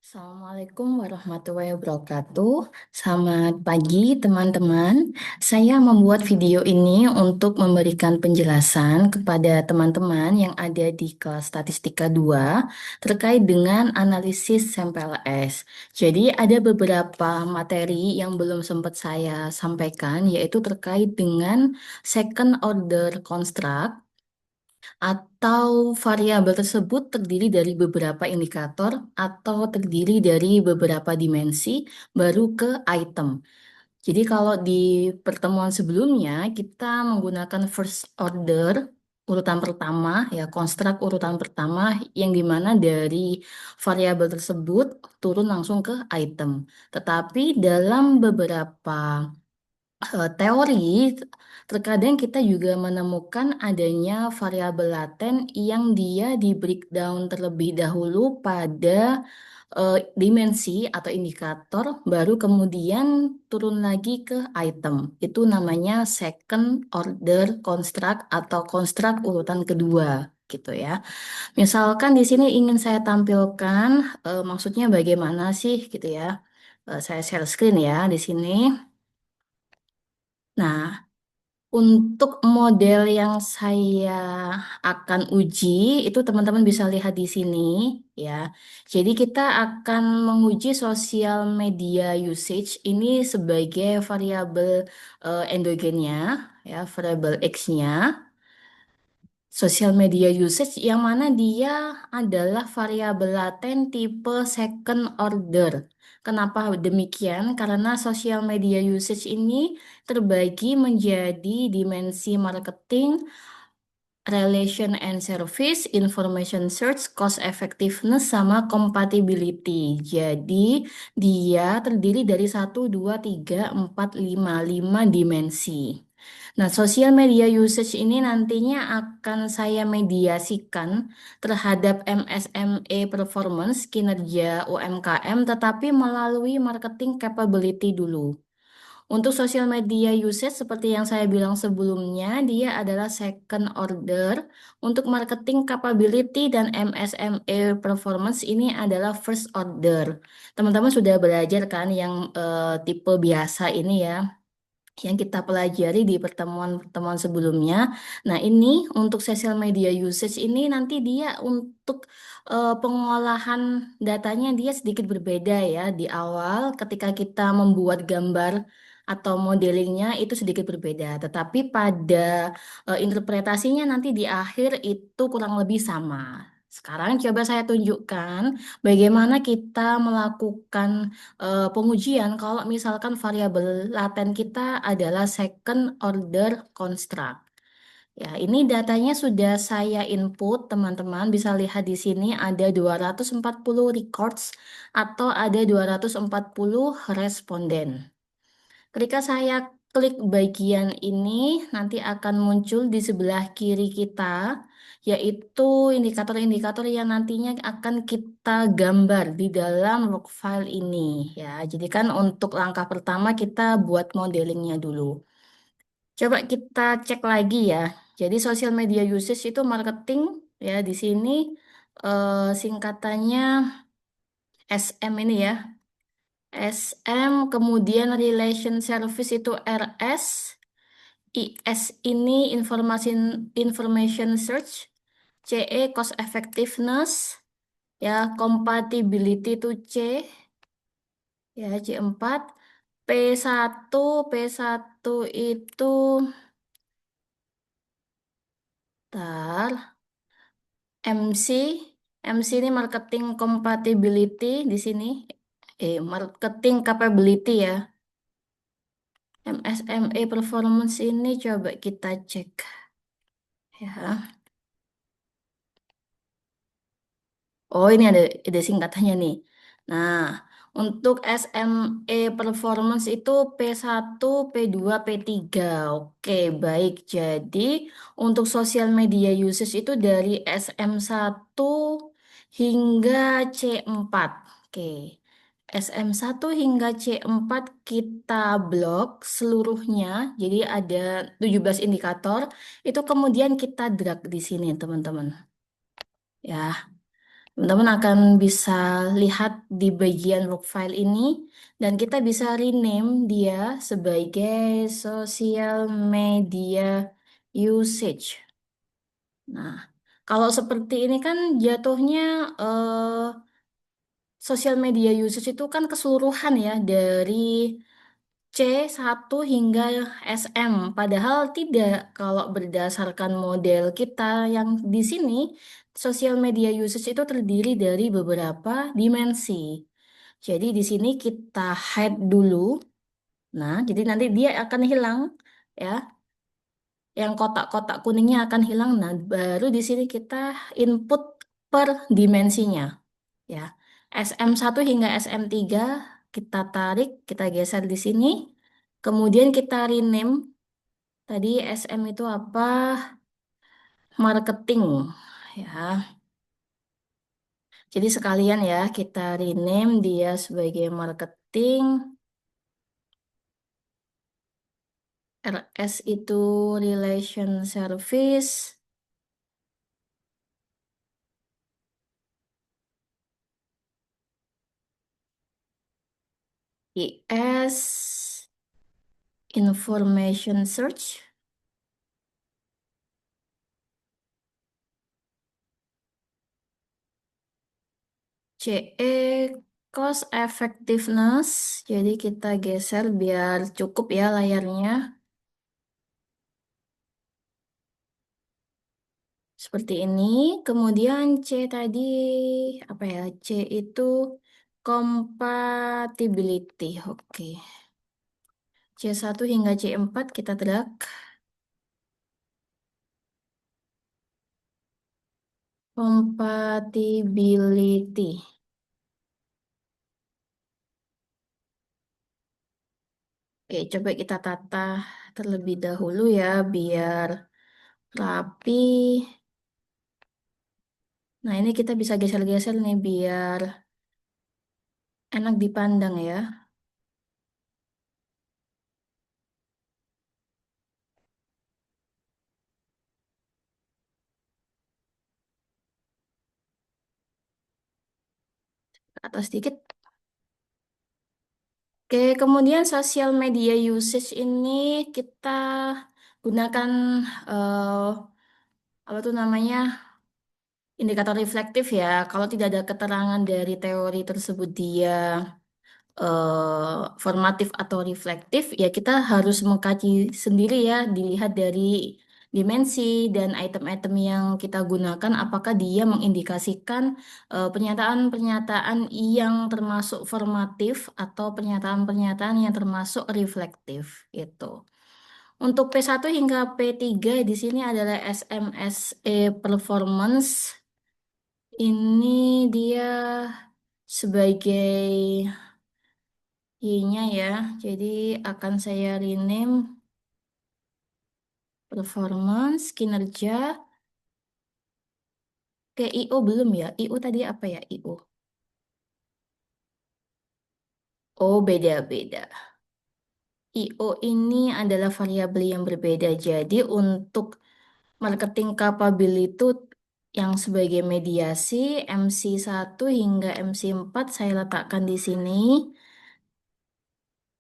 Assalamualaikum warahmatullahi wabarakatuh. Selamat pagi, teman-teman. Saya membuat video ini untuk memberikan penjelasan kepada teman-teman yang ada di kelas Statistika 2 terkait dengan analisis sampel S. Jadi, ada beberapa materi yang belum sempat saya sampaikan, yaitu terkait dengan second order construct atau variabel tersebut terdiri dari beberapa indikator atau terdiri dari beberapa dimensi baru ke item. Jadi kalau di pertemuan sebelumnya kita menggunakan first order urutan pertama ya konstruk urutan pertama yang dimana dari variabel tersebut turun langsung ke item. Tetapi dalam beberapa teori, terkadang kita juga menemukan adanya variabel laten yang dia di breakdown terlebih dahulu pada dimensi atau indikator, baru kemudian turun lagi ke item. Itu namanya second order construct atau konstruk urutan kedua, gitu ya. Misalkan di sini ingin saya tampilkan, maksudnya bagaimana sih, gitu ya. Saya share screen ya di sini. Nah, untuk model yang saya akan uji, itu teman-teman bisa lihat di sini ya. Jadi kita akan menguji sosial media usage ini sebagai variabel endogennya, ya, variabel X-nya. Sosial media usage yang mana dia adalah variabel laten tipe second order. Kenapa demikian? Karena sosial media usage ini terbagi menjadi dimensi marketing, relation and service, information search, cost effectiveness, sama compatibility. Jadi dia terdiri dari satu, 2, 3, 4, 5 dimensi. Nah, social media usage ini nantinya akan saya mediasikan terhadap MSME performance kinerja UMKM, tetapi melalui marketing capability dulu. Untuk social media usage seperti yang saya bilang sebelumnya, dia adalah second order. Untuk marketing capability dan MSME performance ini adalah first order. Teman-teman sudah belajar kan yang tipe biasa ini ya, yang kita pelajari di pertemuan-pertemuan sebelumnya. Nah, ini untuk social media usage ini nanti dia untuk pengolahan datanya dia sedikit berbeda ya. Di awal ketika kita membuat gambar atau modelingnya itu sedikit berbeda, tetapi pada interpretasinya nanti di akhir itu kurang lebih sama. Sekarang coba saya tunjukkan bagaimana kita melakukan pengujian kalau misalkan variabel laten kita adalah second order construct. Ya, ini datanya sudah saya input, teman-teman bisa lihat di sini ada 240 records atau ada 240 responden. Ketika saya klik bagian ini, nanti akan muncul di sebelah kiri kita, yaitu indikator-indikator yang nantinya akan kita gambar di dalam log file ini. Ya, jadi kan untuk langkah pertama kita buat modelingnya dulu. Coba kita cek lagi ya. Jadi social media usage itu marketing ya di sini singkatannya SM ini ya. SM, kemudian relation service itu RS, IS ini information search, CE cost effectiveness, ya compatibility itu C, ya C4, P1, P1 itu tar, MC, MC ini marketing compatibility di sini, marketing capability ya. MSME performance ini coba kita cek ya. Oh, ini ada singkatannya nih. Nah, untuk SME performance itu P1, P2, P3. Oke, baik. Jadi, untuk social media usage itu dari SM1 hingga C4. Oke. SM1 hingga C4 kita blok seluruhnya. Jadi ada 17 indikator. Itu kemudian kita drag di sini, teman-teman. Ya. Teman-teman akan bisa lihat di bagian work file ini dan kita bisa rename dia sebagai social media usage. Nah, kalau seperti ini kan jatuhnya social media usage itu kan keseluruhan ya dari C1 hingga SM. Padahal tidak kalau berdasarkan model kita yang di sini, social media usage itu terdiri dari beberapa dimensi. Jadi di sini kita hide dulu. Nah, jadi nanti dia akan hilang ya. Yang kotak-kotak kuningnya akan hilang. Nah, baru di sini kita input per dimensinya ya. SM1 hingga SM3 kita tarik, kita geser di sini. Kemudian kita rename. Tadi SM itu apa? Marketing. Ya. Jadi sekalian ya kita rename dia sebagai marketing. RS itu relation service. IS information search. CE cost effectiveness. Jadi kita geser biar cukup ya layarnya. Seperti ini. Kemudian C tadi apa ya? C itu compatibility. Oke. C1 hingga C4 kita drag. Compatibility. Oke, coba kita tata terlebih dahulu ya biar rapi. Nah, ini kita bisa geser-geser nih biar enak dipandang ya. Ke atas sedikit. Oke, kemudian social media usage ini kita gunakan eh, apa tuh namanya indikator reflektif ya. Kalau tidak ada keterangan dari teori tersebut dia formatif atau reflektif, ya kita harus mengkaji sendiri ya, dilihat dari dimensi dan item-item yang kita gunakan, apakah dia mengindikasikan pernyataan-pernyataan yang termasuk formatif atau pernyataan-pernyataan yang termasuk reflektif itu. Untuk P1 hingga P3 di sini adalah SMSE performance. Ini dia sebagai Y-nya ya. Jadi akan saya rename performance, kinerja. Ke IO belum ya? IO tadi apa ya IO? Oh, beda-beda. IO ini adalah variabel yang berbeda. Jadi untuk marketing capability yang sebagai mediasi MC1 hingga MC4 saya letakkan di sini.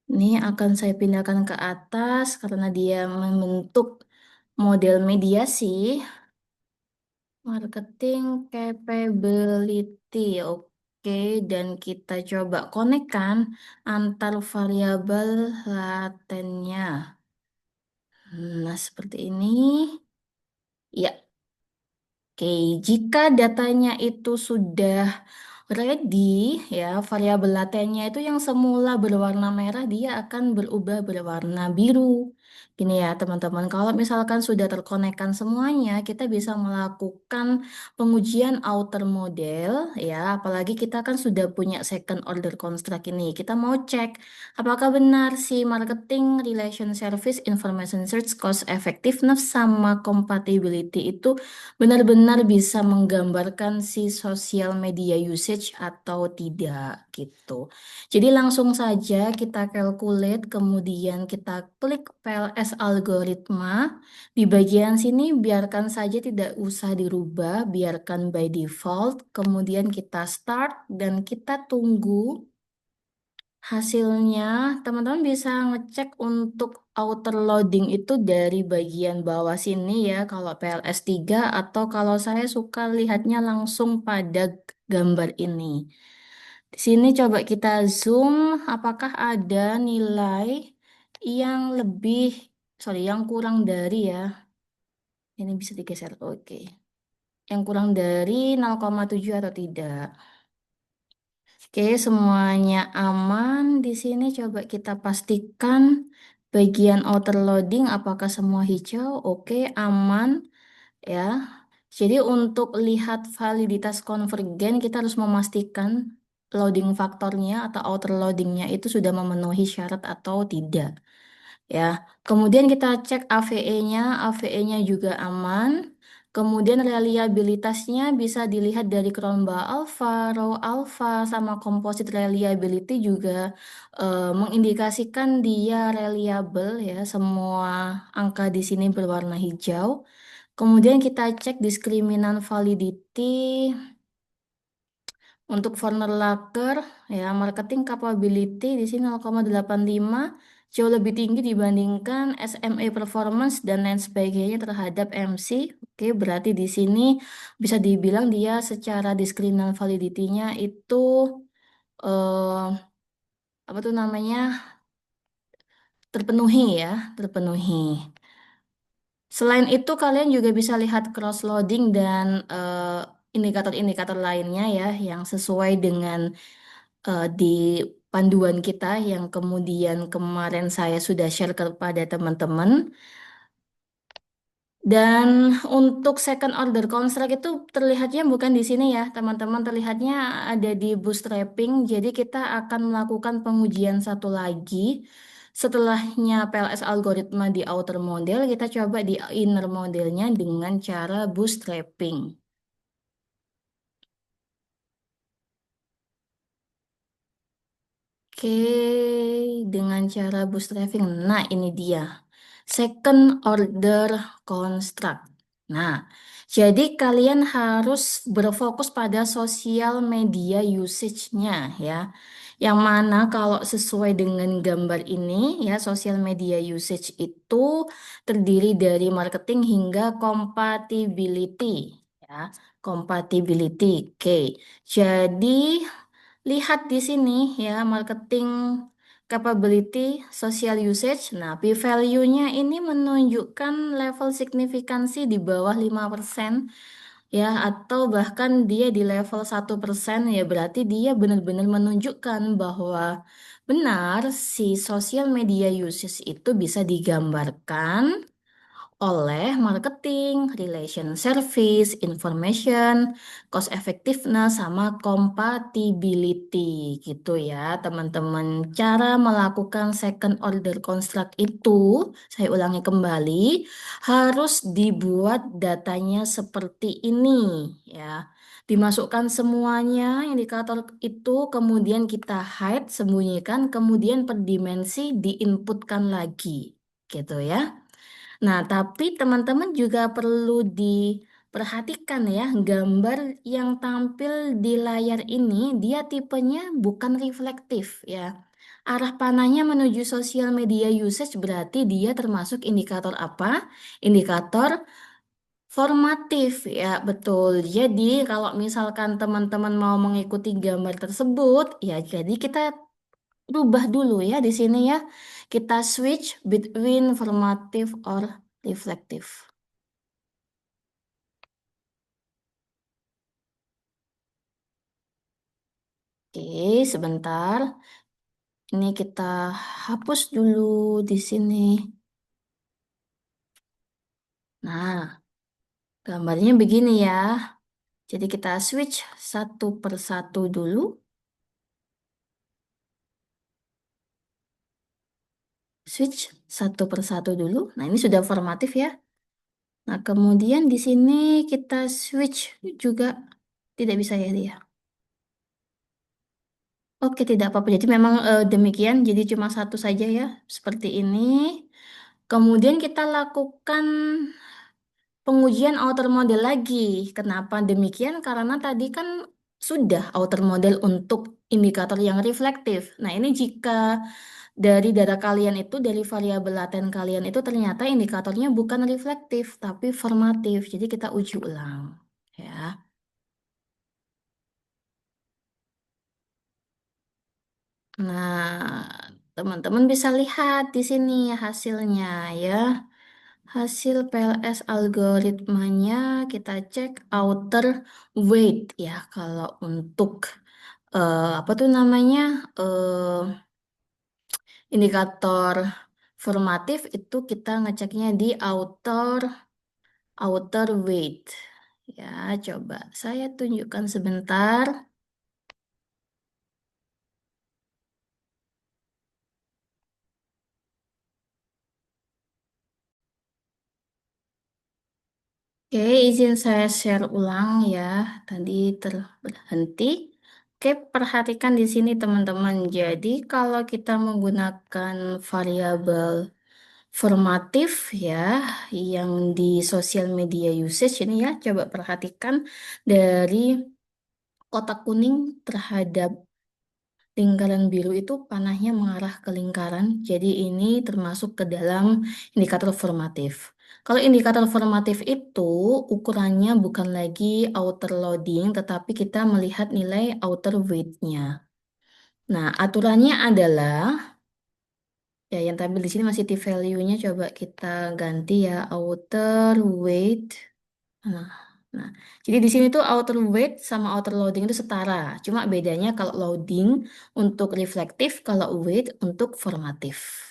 Ini akan saya pindahkan ke atas karena dia membentuk model mediasi. Marketing capability, oke, dan kita coba konekkan antar variabel latennya. Nah, seperti ini. Ya, oke, jika datanya itu sudah ready, ya, variabel latennya itu yang semula berwarna merah, dia akan berubah berwarna biru. Gini ya, teman-teman, kalau misalkan sudah terkonekkan semuanya, kita bisa melakukan pengujian outer model, ya, apalagi kita kan sudah punya second order construct ini. Kita mau cek apakah benar si marketing, relation service, information search, cost effectiveness, sama compatibility itu benar-benar bisa menggambarkan si social media usage atau tidak gitu. Jadi langsung saja kita calculate, kemudian kita klik PLS algoritma. Di bagian sini biarkan saja tidak usah dirubah, biarkan by default. Kemudian kita start dan kita tunggu hasilnya. Teman-teman bisa ngecek untuk outer loading itu dari bagian bawah sini ya, kalau PLS 3 atau kalau saya suka lihatnya langsung pada gambar ini. Di sini coba kita zoom, apakah ada nilai yang lebih, sorry, yang kurang dari ya. Ini bisa digeser, oke. Yang kurang dari 0,7 atau tidak. Oke, semuanya aman. Di sini coba kita pastikan bagian outer loading apakah semua hijau. Oke, aman ya. Jadi untuk lihat validitas konvergen kita harus memastikan loading faktornya atau outer loadingnya itu sudah memenuhi syarat atau tidak. Ya, kemudian kita cek AVE-nya, AVE-nya juga aman. Kemudian reliabilitasnya bisa dilihat dari Cronbach alpha, Row alpha, sama composite reliability juga mengindikasikan dia reliable ya. Semua angka di sini berwarna hijau. Kemudian kita cek diskriminan validity untuk Warner Lager, ya, marketing capability di sini 0,85 jauh lebih tinggi dibandingkan SMA performance dan lain sebagainya terhadap MC. Oke, berarti di sini bisa dibilang dia secara diskriminan validity-nya itu apa tuh namanya, terpenuhi ya, terpenuhi. Selain itu, kalian juga bisa lihat cross-loading dan indikator-indikator lainnya ya, yang sesuai dengan di panduan kita yang kemudian kemarin saya sudah share kepada teman-teman. Dan untuk second order construct itu terlihatnya bukan di sini ya, teman-teman. Terlihatnya ada di bootstrapping. Jadi kita akan melakukan pengujian satu lagi. Setelahnya PLS algoritma di outer model, kita coba di inner modelnya dengan cara bootstrapping. Oke, dengan cara bootstrapping. Nah, ini dia. Second order construct. Nah, jadi kalian harus berfokus pada sosial media usage-nya ya. Yang mana kalau sesuai dengan gambar ini ya, sosial media usage itu terdiri dari marketing hingga compatibility ya. Compatibility. Oke. Jadi lihat di sini ya, marketing capability, social usage. Nah, p-value-nya ini menunjukkan level signifikansi di bawah 5% ya, atau bahkan dia di level 1% ya, berarti dia benar-benar menunjukkan bahwa benar si social media usage itu bisa digambarkan oleh marketing, relation service, information, cost effectiveness, sama compatibility gitu ya teman-teman. Cara melakukan second order construct itu, saya ulangi kembali, harus dibuat datanya seperti ini ya. Dimasukkan semuanya indikator itu, kemudian kita hide, sembunyikan, kemudian per dimensi diinputkan lagi gitu ya. Nah, tapi teman-teman juga perlu diperhatikan ya, gambar yang tampil di layar ini dia tipenya bukan reflektif ya. Arah panahnya menuju sosial media usage berarti dia termasuk indikator apa? Indikator formatif ya, betul. Jadi kalau misalkan teman-teman mau mengikuti gambar tersebut, ya jadi kita rubah dulu ya di sini ya. Kita switch between formative or reflective. Oke, sebentar. Ini kita hapus dulu di sini. Nah, gambarnya begini ya. Jadi kita switch satu per satu dulu. Switch satu per satu dulu. Nah, ini sudah formatif ya. Nah, kemudian di sini kita switch juga. Tidak bisa ya dia. Oke, tidak apa-apa. Jadi memang demikian. Jadi cuma satu saja ya, seperti ini. Kemudian kita lakukan pengujian outer model lagi. Kenapa demikian? Karena tadi kan sudah outer model untuk indikator yang reflektif. Nah, ini jika dari data kalian itu, dari variabel laten kalian itu ternyata indikatornya bukan reflektif, tapi formatif. Jadi kita uji ulang. Ya. Nah, teman-teman bisa lihat di sini hasilnya ya. Hasil PLS algoritmanya kita cek outer weight ya. Kalau untuk apa tuh namanya indikator formatif itu kita ngeceknya di outer weight. Ya, coba saya tunjukkan sebentar. Oke, izin saya share ulang ya. Tadi terhenti. Oke, perhatikan di sini teman-teman. Jadi kalau kita menggunakan variabel formatif ya, yang di social media usage ini ya, coba perhatikan dari kotak kuning terhadap lingkaran biru itu panahnya mengarah ke lingkaran, jadi ini termasuk ke dalam indikator formatif. Kalau indikator formatif itu ukurannya bukan lagi outer loading, tetapi kita melihat nilai outer weight-nya. Nah, aturannya adalah, ya yang tampil di sini masih t-value-nya, coba kita ganti ya, outer weight. Nah, nah, jadi di sini tuh outer weight sama outer loading itu setara. Cuma bedanya kalau loading untuk reflektif, kalau weight untuk formatif.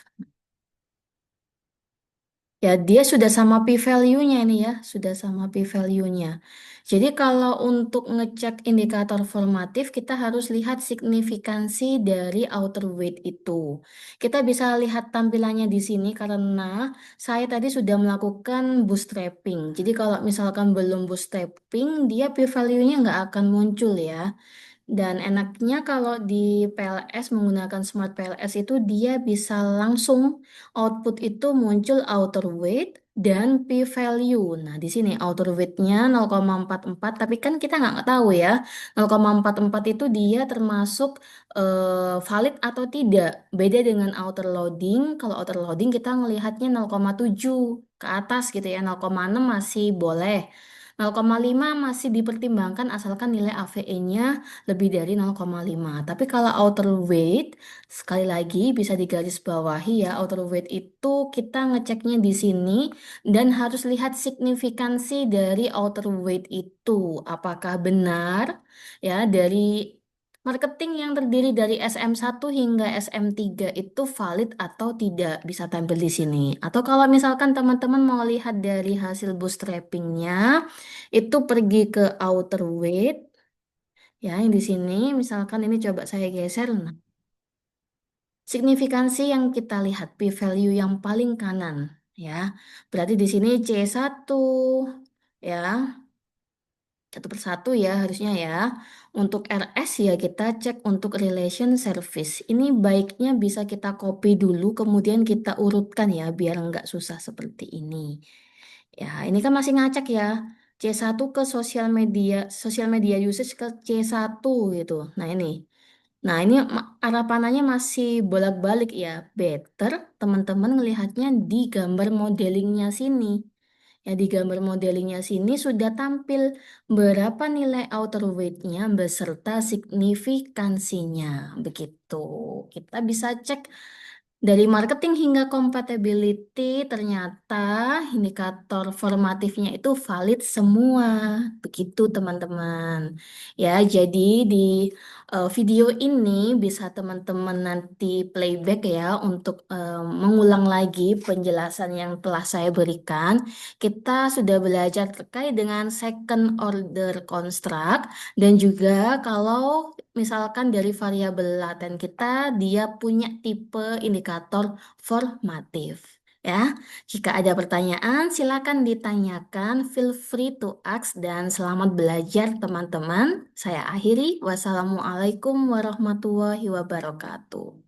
Ya, dia sudah sama p-value-nya ini ya, sudah sama p-value-nya. Jadi kalau untuk ngecek indikator formatif, kita harus lihat signifikansi dari outer weight itu. Kita bisa lihat tampilannya di sini karena saya tadi sudah melakukan bootstrapping. Jadi kalau misalkan belum bootstrapping, dia p-value-nya nggak akan muncul ya. Dan enaknya kalau di PLS menggunakan Smart PLS itu dia bisa langsung output itu muncul outer weight dan p-value. Nah, di sini outer weight-nya 0,44, tapi kan kita nggak tahu ya. 0,44 itu dia termasuk valid atau tidak. Beda dengan outer loading. Kalau outer loading kita ngelihatnya 0,7 ke atas gitu ya. 0,6 masih boleh. 0,5 masih dipertimbangkan asalkan nilai AVE-nya lebih dari 0,5. Tapi kalau outer weight, sekali lagi bisa digarisbawahi ya, outer weight itu kita ngeceknya di sini dan harus lihat signifikansi dari outer weight itu. Apakah benar ya dari marketing yang terdiri dari SM1 hingga SM3 itu valid atau tidak bisa tampil di sini. Atau kalau misalkan teman-teman mau lihat dari hasil bootstrappingnya, itu pergi ke outer weight. Ya, yang di sini, misalkan ini coba saya geser. Nah, signifikansi yang kita lihat, p-value yang paling kanan. Ya, berarti di sini C1. Ya, satu persatu ya harusnya ya. Untuk RS ya kita cek untuk relation service. Ini baiknya bisa kita copy dulu, kemudian kita urutkan ya, biar nggak susah seperti ini. Ya, ini kan masih ngacak ya. C1 ke sosial media usage ke C1 gitu. Nah, ini. Nah, ini arah panahnya masih bolak-balik ya. Better teman-teman ngelihatnya di gambar modelingnya sini. Ya, di gambar modelingnya sini sudah tampil berapa nilai outer weight-nya beserta signifikansinya. Begitu. Kita bisa cek dari marketing hingga compatibility, ternyata indikator formatifnya itu valid semua. Begitu, teman-teman. Ya, jadi di video ini bisa teman-teman nanti playback ya untuk mengulang lagi penjelasan yang telah saya berikan. Kita sudah belajar terkait dengan second order construct dan juga kalau misalkan dari variabel laten kita dia punya tipe indikator formatif. Ya, jika ada pertanyaan, silakan ditanyakan. Feel free to ask dan selamat belajar, teman-teman. Saya akhiri. Wassalamualaikum warahmatullahi wabarakatuh.